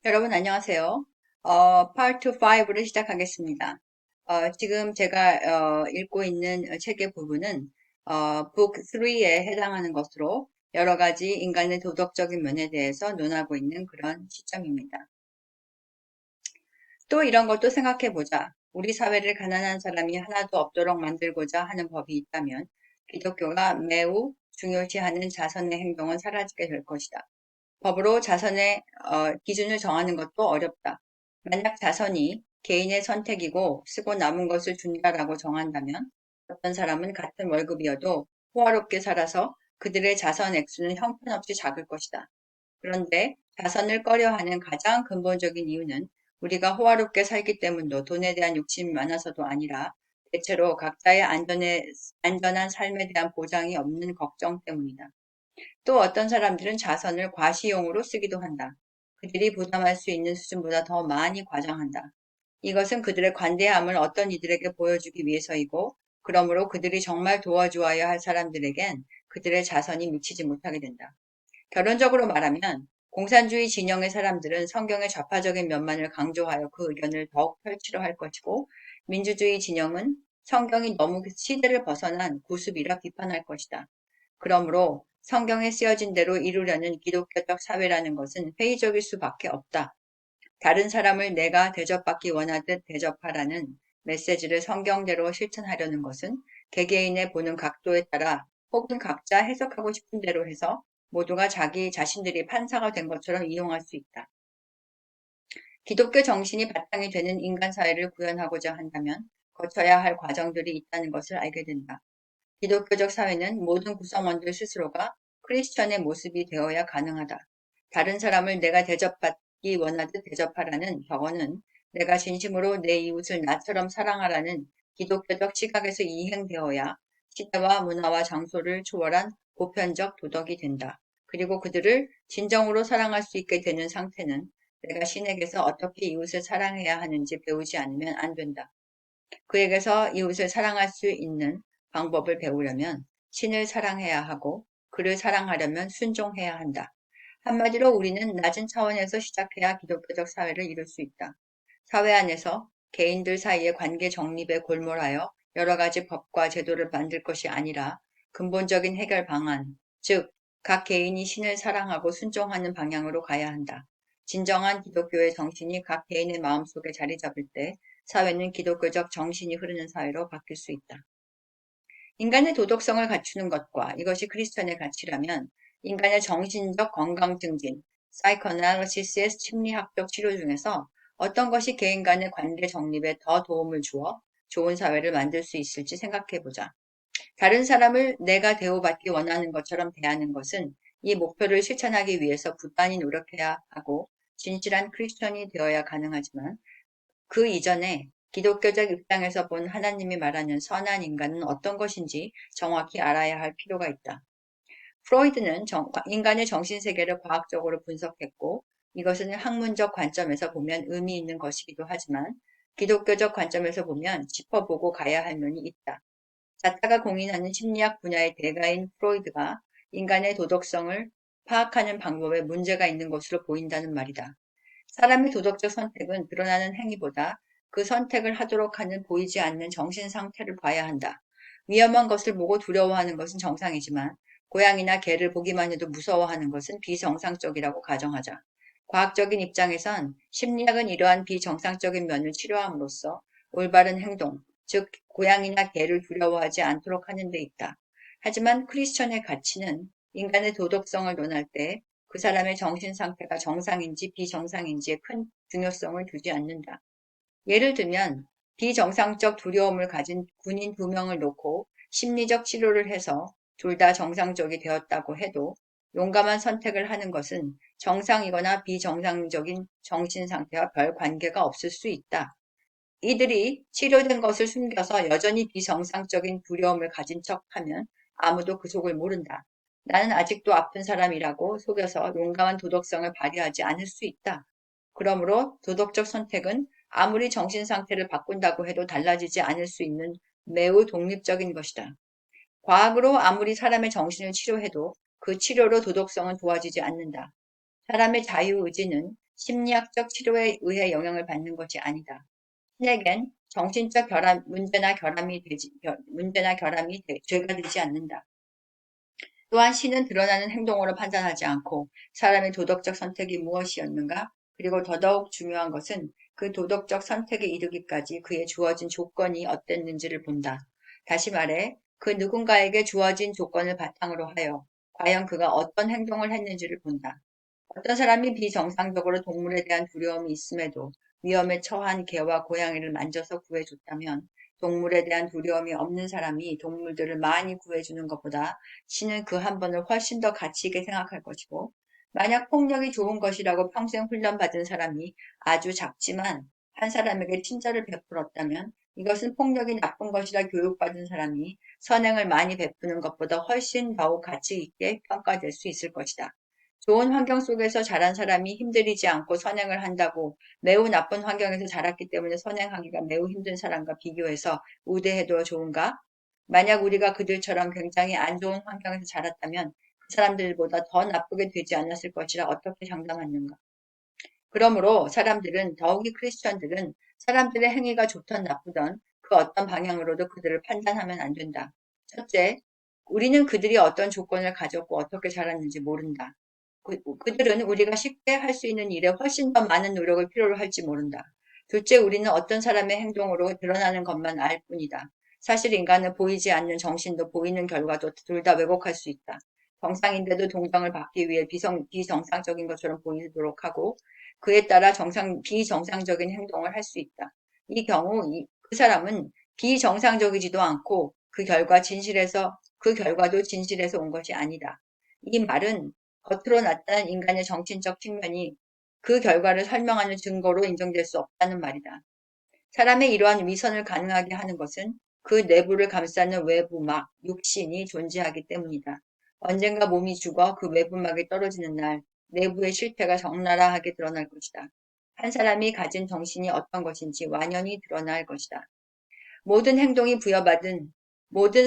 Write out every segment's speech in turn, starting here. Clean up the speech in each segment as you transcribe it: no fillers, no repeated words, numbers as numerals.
여러분 안녕하세요. 파트 5를 시작하겠습니다. 지금 제가 읽고 있는 책의 부분은 북 3에 해당하는 것으로 여러 가지 인간의 도덕적인 면에 대해서 논하고 있는 그런 시점입니다. 또 이런 것도 생각해 보자. 우리 사회를 가난한 사람이 하나도 없도록 만들고자 하는 법이 있다면 기독교가 매우 중요시하는 자선의 행동은 사라지게 될 것이다. 법으로 자선의 기준을 정하는 것도 어렵다. 만약 자선이 개인의 선택이고 쓰고 남은 것을 준다라고 정한다면 어떤 사람은 같은 월급이어도 호화롭게 살아서 그들의 자선 액수는 형편없이 작을 것이다. 그런데 자선을 꺼려하는 가장 근본적인 이유는 우리가 호화롭게 살기 때문도 돈에 대한 욕심이 많아서도 아니라 대체로 각자의 안전한 삶에 대한 보장이 없는 걱정 때문이다. 또 어떤 사람들은 자선을 과시용으로 쓰기도 한다. 그들이 부담할 수 있는 수준보다 더 많이 과장한다. 이것은 그들의 관대함을 어떤 이들에게 보여주기 위해서이고, 그러므로 그들이 정말 도와주어야 할 사람들에겐 그들의 자선이 미치지 못하게 된다. 결론적으로 말하면, 공산주의 진영의 사람들은 성경의 좌파적인 면만을 강조하여 그 의견을 더욱 펼치려 할 것이고, 민주주의 진영은 성경이 너무 시대를 벗어난 구습이라 비판할 것이다. 그러므로 성경에 쓰여진 대로 이루려는 기독교적 사회라는 것은 회의적일 수밖에 없다. 다른 사람을 내가 대접받기 원하듯 대접하라는 메시지를 성경대로 실천하려는 것은 개개인의 보는 각도에 따라 혹은 각자 해석하고 싶은 대로 해서 모두가 자기 자신들이 판사가 된 것처럼 이용할 수 있다. 기독교 정신이 바탕이 되는 인간 사회를 구현하고자 한다면 거쳐야 할 과정들이 있다는 것을 알게 된다. 기독교적 사회는 모든 구성원들 스스로가 크리스천의 모습이 되어야 가능하다. 다른 사람을 내가 대접받기 원하듯 대접하라는 격언은 내가 진심으로 내 이웃을 나처럼 사랑하라는 기독교적 시각에서 이행되어야 시대와 문화와 장소를 초월한 보편적 도덕이 된다. 그리고 그들을 진정으로 사랑할 수 있게 되는 상태는 내가 신에게서 어떻게 이웃을 사랑해야 하는지 배우지 않으면 안 된다. 그에게서 이웃을 사랑할 수 있는 방법을 배우려면 신을 사랑해야 하고 그를 사랑하려면 순종해야 한다. 한마디로 우리는 낮은 차원에서 시작해야 기독교적 사회를 이룰 수 있다. 사회 안에서 개인들 사이의 관계 정립에 골몰하여 여러 가지 법과 제도를 만들 것이 아니라 근본적인 해결 방안, 즉, 각 개인이 신을 사랑하고 순종하는 방향으로 가야 한다. 진정한 기독교의 정신이 각 개인의 마음속에 자리 잡을 때 사회는 기독교적 정신이 흐르는 사회로 바뀔 수 있다. 인간의 도덕성을 갖추는 것과 이것이 크리스천의 가치라면 인간의 정신적 건강 증진, 사이코애널리시스의 심리학적 치료 중에서 어떤 것이 개인 간의 관계 정립에 더 도움을 주어 좋은 사회를 만들 수 있을지 생각해 보자. 다른 사람을 내가 대우받기 원하는 것처럼 대하는 것은 이 목표를 실천하기 위해서 부단히 노력해야 하고 진실한 크리스천이 되어야 가능하지만 그 이전에 기독교적 입장에서 본 하나님이 말하는 선한 인간은 어떤 것인지 정확히 알아야 할 필요가 있다. 프로이드는 인간의 정신세계를 과학적으로 분석했고 이것은 학문적 관점에서 보면 의미 있는 것이기도 하지만 기독교적 관점에서 보면 짚어보고 가야 할 면이 있다. 자타가 공인하는 심리학 분야의 대가인 프로이드가 인간의 도덕성을 파악하는 방법에 문제가 있는 것으로 보인다는 말이다. 사람의 도덕적 선택은 드러나는 행위보다 그 선택을 하도록 하는 보이지 않는 정신 상태를 봐야 한다. 위험한 것을 보고 두려워하는 것은 정상이지만 고양이나 개를 보기만 해도 무서워하는 것은 비정상적이라고 가정하자. 과학적인 입장에선 심리학은 이러한 비정상적인 면을 치료함으로써 올바른 행동, 즉 고양이나 개를 두려워하지 않도록 하는 데 있다. 하지만 크리스천의 가치는 인간의 도덕성을 논할 때 그 사람의 정신 상태가 정상인지 비정상인지에 큰 중요성을 두지 않는다. 예를 들면 비정상적 두려움을 가진 군인 2명을 놓고 심리적 치료를 해서 둘 다 정상적이 되었다고 해도 용감한 선택을 하는 것은 정상이거나 비정상적인 정신 상태와 별 관계가 없을 수 있다. 이들이 치료된 것을 숨겨서 여전히 비정상적인 두려움을 가진 척하면 아무도 그 속을 모른다. 나는 아직도 아픈 사람이라고 속여서 용감한 도덕성을 발휘하지 않을 수 있다. 그러므로 도덕적 선택은 아무리 정신 상태를 바꾼다고 해도 달라지지 않을 수 있는 매우 독립적인 것이다. 과학으로 아무리 사람의 정신을 치료해도 그 치료로 도덕성은 도와지지 않는다. 사람의 자유의지는 심리학적 치료에 의해 영향을 받는 것이 아니다. 신에겐 정신적 문제나 결함이 죄가 되지 않는다. 또한 신은 드러나는 행동으로 판단하지 않고 사람의 도덕적 선택이 무엇이었는가, 그리고 더더욱 중요한 것은 그 도덕적 선택에 이르기까지 그에 주어진 조건이 어땠는지를 본다. 다시 말해, 그 누군가에게 주어진 조건을 바탕으로 하여 과연 그가 어떤 행동을 했는지를 본다. 어떤 사람이 비정상적으로 동물에 대한 두려움이 있음에도 위험에 처한 개와 고양이를 만져서 구해줬다면 동물에 대한 두려움이 없는 사람이 동물들을 많이 구해주는 것보다 신은 그 한 번을 훨씬 더 가치 있게 생각할 것이고, 만약 폭력이 좋은 것이라고 평생 훈련받은 사람이 아주 작지만 한 사람에게 친절을 베풀었다면 이것은 폭력이 나쁜 것이라 교육받은 사람이 선행을 많이 베푸는 것보다 훨씬 더욱 가치 있게 평가될 수 있을 것이다. 좋은 환경 속에서 자란 사람이 힘들이지 않고 선행을 한다고 매우 나쁜 환경에서 자랐기 때문에 선행하기가 매우 힘든 사람과 비교해서 우대해도 좋은가? 만약 우리가 그들처럼 굉장히 안 좋은 환경에서 자랐다면 그 사람들보다 더 나쁘게 되지 않았을 것이라 어떻게 장담하는가? 그러므로 더욱이 크리스천들은 사람들의 행위가 좋던 나쁘던 그 어떤 방향으로도 그들을 판단하면 안 된다. 첫째, 우리는 그들이 어떤 조건을 가졌고 어떻게 자랐는지 모른다. 그들은 우리가 쉽게 할 수 있는 일에 훨씬 더 많은 노력을 필요로 할지 모른다. 둘째, 우리는 어떤 사람의 행동으로 드러나는 것만 알 뿐이다. 사실 인간은 보이지 않는 정신도 보이는 결과도 둘 다 왜곡할 수 있다. 정상인데도 동정을 받기 위해 비정상적인 것처럼 보이도록 하고 그에 따라 비정상적인 행동을 할 수 있다. 이 경우 그 사람은 비정상적이지도 않고 그 결과도 진실에서 온 것이 아니다. 이 말은 겉으로 나타난 인간의 정신적 측면이 그 결과를 설명하는 증거로 인정될 수 없다는 말이다. 사람의 이러한 위선을 가능하게 하는 것은 그 내부를 감싸는 외부막, 육신이 존재하기 때문이다. 언젠가 몸이 죽어 그 외부막이 떨어지는 날, 내부의 실태가 적나라하게 드러날 것이다. 한 사람이 가진 정신이 어떤 것인지 완연히 드러날 것이다. 모든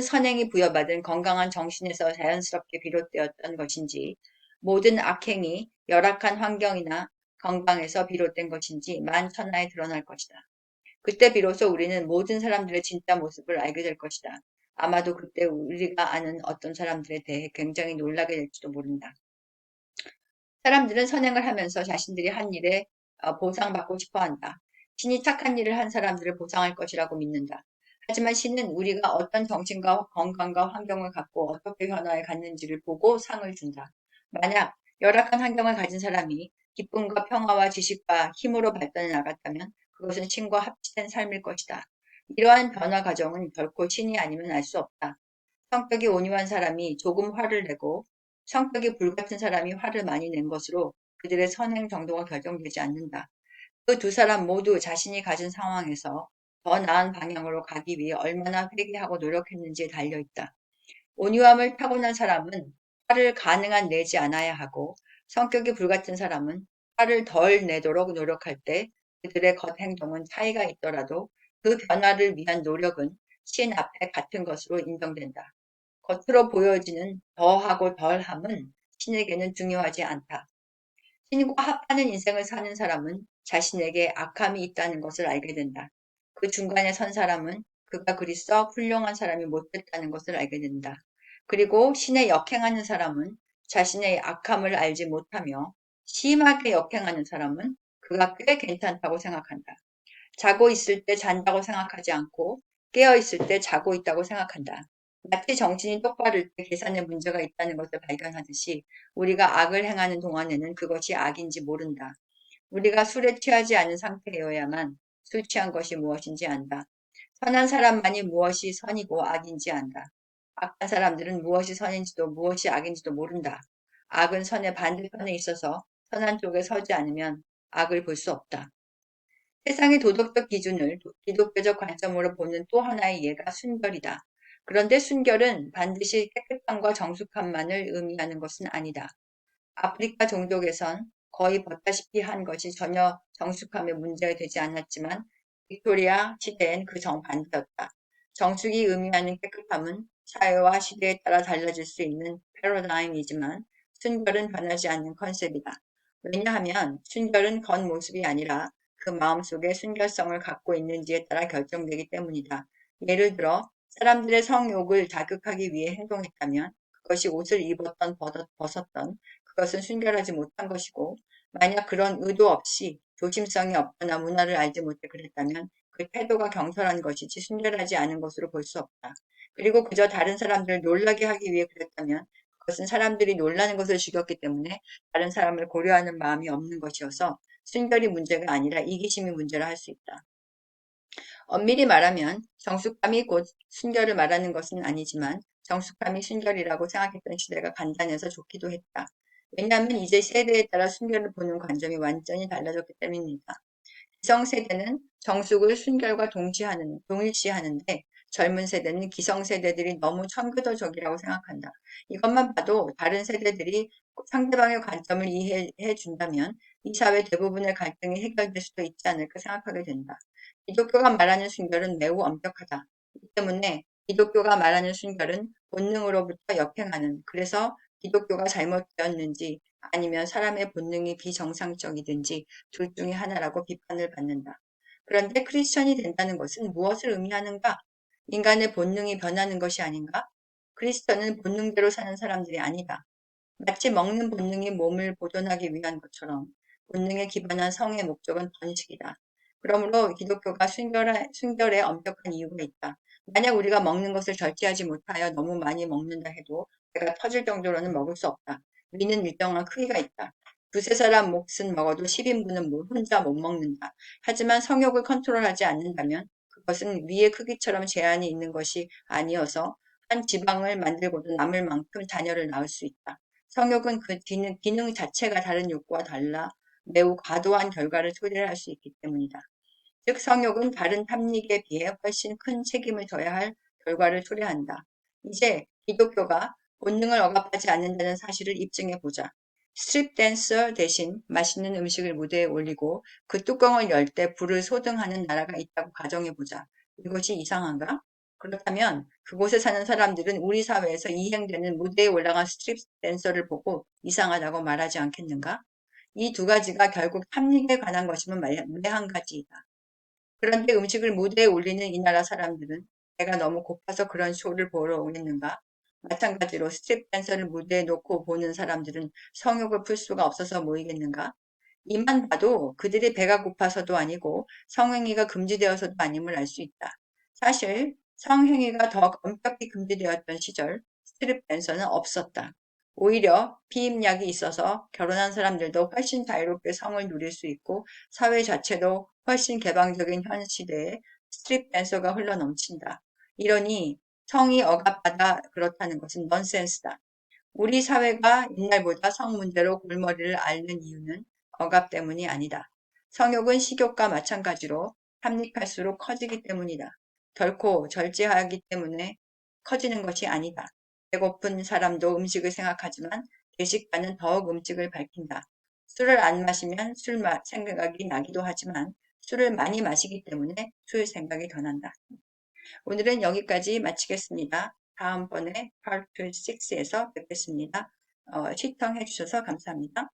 선행이 부여받은 건강한 정신에서 자연스럽게 비롯되었던 것인지, 모든 악행이 열악한 환경이나 건강에서 비롯된 것인지 만천하에 드러날 것이다. 그때 비로소 우리는 모든 사람들의 진짜 모습을 알게 될 것이다. 아마도 그때 우리가 아는 어떤 사람들에 대해 굉장히 놀라게 될지도 모른다. 사람들은 선행을 하면서 자신들이 한 일에 보상받고 싶어 한다. 신이 착한 일을 한 사람들을 보상할 것이라고 믿는다. 하지만 신은 우리가 어떤 정신과 건강과 환경을 갖고 어떻게 변화해 갔는지를 보고 상을 준다. 만약 열악한 환경을 가진 사람이 기쁨과 평화와 지식과 힘으로 발전해 나갔다면 그것은 신과 합치된 삶일 것이다. 이러한 변화 과정은 결코 신이 아니면 알 수 없다. 성격이 온유한 사람이 조금 화를 내고 성격이 불같은 사람이 화를 많이 낸 것으로 그들의 선행 정도가 결정되지 않는다. 그 두 사람 모두 자신이 가진 상황에서 더 나은 방향으로 가기 위해 얼마나 회개하고 노력했는지에 달려 있다. 온유함을 타고난 사람은 화를 가능한 내지 않아야 하고 성격이 불같은 사람은 화를 덜 내도록 노력할 때 그들의 겉행동은 차이가 있더라도 그 변화를 위한 노력은 신 앞에 같은 것으로 인정된다. 겉으로 보여지는 더하고 덜함은 신에게는 중요하지 않다. 신과 합하는 인생을 사는 사람은 자신에게 악함이 있다는 것을 알게 된다. 그 중간에 선 사람은 그가 그리 썩 훌륭한 사람이 못됐다는 것을 알게 된다. 그리고 신에 역행하는 사람은 자신의 악함을 알지 못하며 심하게 역행하는 사람은 그가 꽤 괜찮다고 생각한다. 자고 있을 때 잔다고 생각하지 않고 깨어 있을 때 자고 있다고 생각한다. 마치 정신이 똑바를 때 계산에 문제가 있다는 것을 발견하듯이 우리가 악을 행하는 동안에는 그것이 악인지 모른다. 우리가 술에 취하지 않은 상태여야만 술 취한 것이 무엇인지 안다. 선한 사람만이 무엇이 선이고 악인지 안다. 악한 사람들은 무엇이 선인지도 무엇이 악인지도 모른다. 악은 선의 반대편에 있어서 선한 쪽에 서지 않으면 악을 볼 수 없다. 세상의 도덕적 기준을 기독교적 관점으로 보는 또 하나의 예가 순결이다. 그런데 순결은 반드시 깨끗함과 정숙함만을 의미하는 것은 아니다. 아프리카 종족에선 거의 벗다시피 한 것이 전혀 정숙함에 문제가 되지 않았지만 빅토리아 시대엔 그 정반대였다. 정숙이 의미하는 깨끗함은 사회와 시대에 따라 달라질 수 있는 패러다임이지만 순결은 변하지 않는 컨셉이다. 왜냐하면 순결은 겉모습이 아니라 그 마음속에 순결성을 갖고 있는지에 따라 결정되기 때문이다. 예를 들어 사람들의 성욕을 자극하기 위해 행동했다면 그것이 옷을 입었던 벗었던 그것은 순결하지 못한 것이고 만약 그런 의도 없이 조심성이 없거나 문화를 알지 못해 그랬다면 그 태도가 경솔한 것이지 순결하지 않은 것으로 볼 수 없다. 그리고 그저 다른 사람들을 놀라게 하기 위해 그랬다면 그것은 사람들이 놀라는 것을 죽였기 때문에 다른 사람을 고려하는 마음이 없는 것이어서 순결이 문제가 아니라 이기심이 문제라 할 수 있다. 엄밀히 말하면 정숙함이 곧 순결을 말하는 것은 아니지만 정숙함이 순결이라고 생각했던 시대가 간단해서 좋기도 했다. 왜냐하면 이제 세대에 따라 순결을 보는 관점이 완전히 달라졌기 때문이다. 기성세대는 정숙을 순결과 동일시하는데 젊은 세대는 기성세대들이 너무 청교도적이라고 생각한다. 이것만 봐도 다른 세대들이 상대방의 관점을 이해해 준다면 이 사회 대부분의 갈등이 해결될 수도 있지 않을까 생각하게 된다. 기독교가 말하는 순결은 매우 엄격하다. 이 때문에 기독교가 말하는 순결은 본능으로부터 역행하는, 그래서 기독교가 잘못되었는지 아니면 사람의 본능이 비정상적이든지 둘 중에 하나라고 비판을 받는다. 그런데 크리스천이 된다는 것은 무엇을 의미하는가? 인간의 본능이 변하는 것이 아닌가? 크리스천은 본능대로 사는 사람들이 아니다. 마치 먹는 본능이 몸을 보존하기 위한 것처럼 본능에 기반한 성의 목적은 번식이다. 그러므로 기독교가 순결에 엄격한 이유가 있다. 만약 우리가 먹는 것을 절제하지 못하여 너무 많이 먹는다 해도 배가 터질 정도로는 먹을 수 없다. 위는 일정한 크기가 있다. 두세 사람 몫은 먹어도 10인분은 혼자 못 먹는다. 하지만 성욕을 컨트롤하지 않는다면 그것은 위의 크기처럼 제한이 있는 것이 아니어서 한 지방을 만들고도 남을 만큼 자녀를 낳을 수 있다. 성욕은 그 기능 자체가 다른 욕구와 달라 매우 과도한 결과를 초래할 수 있기 때문이다. 즉 성욕은 다른 탐닉에 비해 훨씬 큰 책임을 져야 할 결과를 초래한다. 이제 기독교가 본능을 억압하지 않는다는 사실을 입증해 보자. 스트립 댄서 대신 맛있는 음식을 무대에 올리고 그 뚜껑을 열 때 불을 소등하는 나라가 있다고 가정해 보자. 이것이 이상한가? 그렇다면 그곳에 사는 사람들은 우리 사회에서 이행되는 무대에 올라간 스트립 댄서를 보고 이상하다고 말하지 않겠는가? 이 두 가지가 결국 탐닉에 관한 것이면 매한 가지이다. 그런데 음식을 무대에 올리는 이 나라 사람들은 배가 너무 고파서 그런 쇼를 보러 오겠는가? 마찬가지로 스트립 댄서를 무대에 놓고 보는 사람들은 성욕을 풀 수가 없어서 모이겠는가? 이만 봐도 그들이 배가 고파서도 아니고 성행위가 금지되어서도 아님을 알 수 있다. 사실 성행위가 더 엄격히 금지되었던 시절 스트립 댄서는 없었다. 오히려 피임약이 있어서 결혼한 사람들도 훨씬 자유롭게 성을 누릴 수 있고 사회 자체도 훨씬 개방적인 현 시대에 스트립 댄서가 흘러넘친다. 이러니 성이 억압하다 그렇다는 것은 넌센스다. 우리 사회가 옛날보다 성 문제로 골머리를 앓는 이유는 억압 때문이 아니다. 성욕은 식욕과 마찬가지로 탐닉할수록 커지기 때문이다. 결코 절제하기 때문에 커지는 것이 아니다. 배고픈 사람도 음식을 생각하지만 대식가는 더욱 음식을 밝힌다. 술을 안 마시면 생각이 나기도 하지만 술을 많이 마시기 때문에 술 생각이 더 난다. 오늘은 여기까지 마치겠습니다. 다음번에 Part 6에서 뵙겠습니다. 시청해 주셔서 감사합니다.